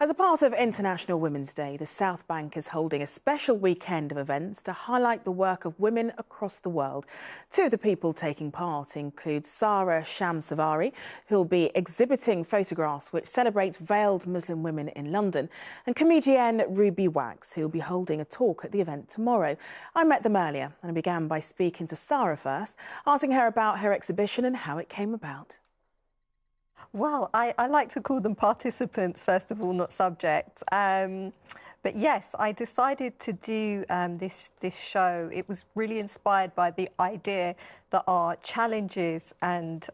As a part of International Women's Day, the South Bank is holding a special weekend of events to highlight the work of women across the world. Two of the people taking part include Sara Shamsavari, who will be exhibiting photographs which celebrate veiled Muslim women in London, and comedian Ruby Wax, who will be holding a talk at the event tomorrow. I met them earlier and I began by speaking to Sara first, asking her about her exhibition and how it came about. Well, I like to call them participants, first of all, not subjects. But yes, I decided to do this show. It was really inspired by the idea that our challenges and,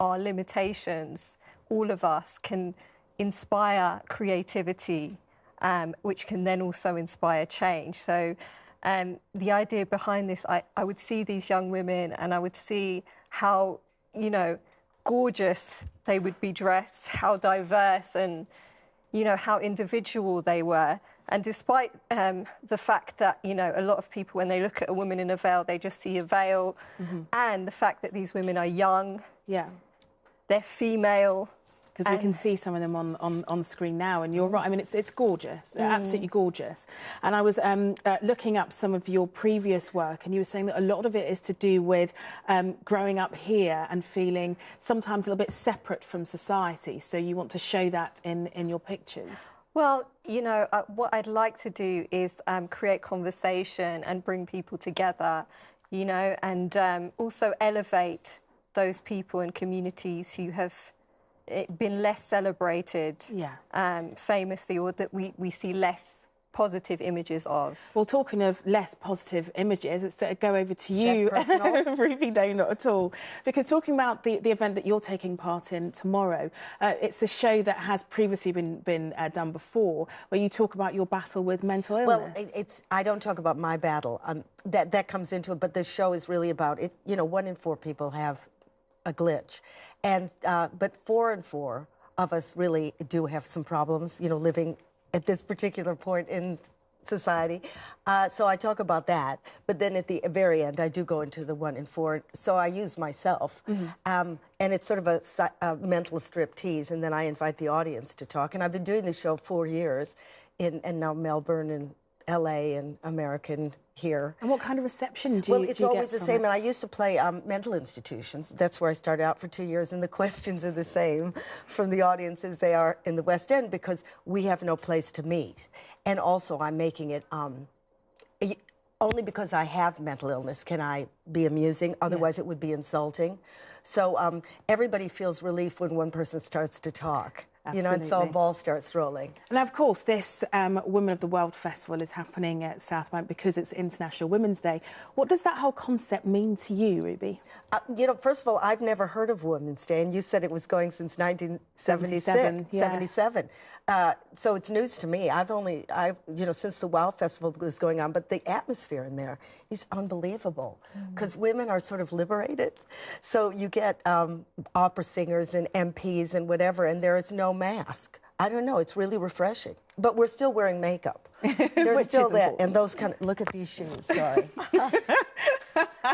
our limitations, all of us can inspire creativity, which can then also inspire change. So the idea behind this, I would see these young women and I would see how, gorgeous they would be dressed, how diverse and, how individual they were. And despite the fact that, a lot of people, when they look at a woman in a veil, they just see a veil. And the fact that these women are young, they're female. Because we can see some of them on screen now, and you're right. I mean, it's gorgeous, absolutely gorgeous. And I was looking up some of your previous work, and you were saying that a lot of it is to do with growing up here and feeling sometimes a little bit separate from society. So you want to show that in your pictures. Well, what I'd like to do is create conversation and bring people together, and also elevate those people and communities who have been less celebrated, famously, or that we see less positive images of. Well, talking of less positive images, let's go over to you, Ruby. No, not at all. Because talking about the event that you're taking part in tomorrow, it's a show that has previously been done before, where you talk about your battle with mental illness. Well, I don't talk about my battle. That comes into it, but the show is really about it. 1 in 4 people have a glitch, and but 4 in 4 of us really do have some problems, living at this particular point in society. So I talk about that, but then at the very end, I do go into the 1 in 4. So I use myself, and it's sort of a mental striptease, and then I invite the audience to talk. And I've been doing the show 4 years, and now Melbourne and LA and American here. And what kind of reception do you get? Well, it's always the same. And I used to play mental institutions. That's where I started out for 2 years. And the questions are the same from the audience as they are in the West End, because we have no place to meet. And also, I'm making it only because I have mental illness can I be amusing. Otherwise, it would be insulting. So everybody feels relief when one person starts to talk. Absolutely. And so a ball starts rolling. And of course, this Women of the World Festival is happening at South Bank because it's International Women's Day. What does that whole concept mean to you, Ruby? First of all, I've never heard of Women's Day, and you said it was going since 1977. 77. So it's news to me. I've since the WOW Festival was going on, but the atmosphere in there is unbelievable, because women are sort of liberated. So you get opera singers and MPs and whatever, and there is no mask. I don't know, it's really refreshing. But we're still wearing makeup. There's still that, and those look at these shoes, sorry.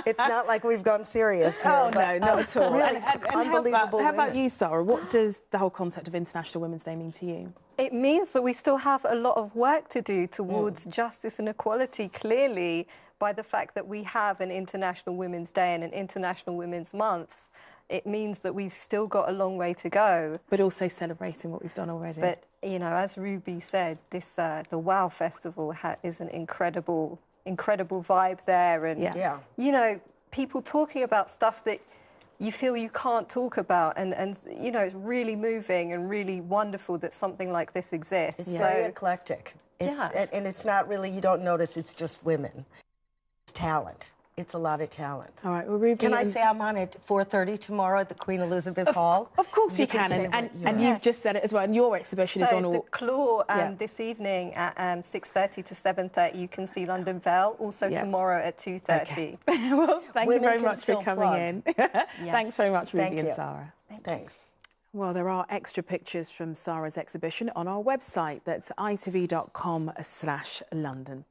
It's not like we've gone serious here. Oh, no, not at all. Really, unbelievable. How about you, Sara? What does the whole concept of International Women's Day mean to you? It means that we still have a lot of work to do towards justice and equality, clearly, by the fact that we have an International Women's Day and an International Women's Month. It means that we've still got a long way to go. But also celebrating what we've done already. But, as Ruby said, this the WOW Festival is an incredible vibe there. And, people talking about stuff that you feel you can't talk about. And it's really moving and really wonderful that something like this exists. It's very eclectic. And it's not really, you don't notice it's just women. It's talent. It's a lot of talent. All right, well, Ruby, can I say I'm on at 4:30 tomorrow at the Queen Elizabeth Hall? Of course you can, and you've just said it as well, and your exhibition is on all... the Claw this evening at 6:30 to 7:30, you can see London Veil, also tomorrow at 2:30. Okay. Well, thank you very much for coming in. Thanks very much, Ruby and Sara. Thanks. Well, there are extra pictures from Sara's exhibition on our website. That's itv.com/London.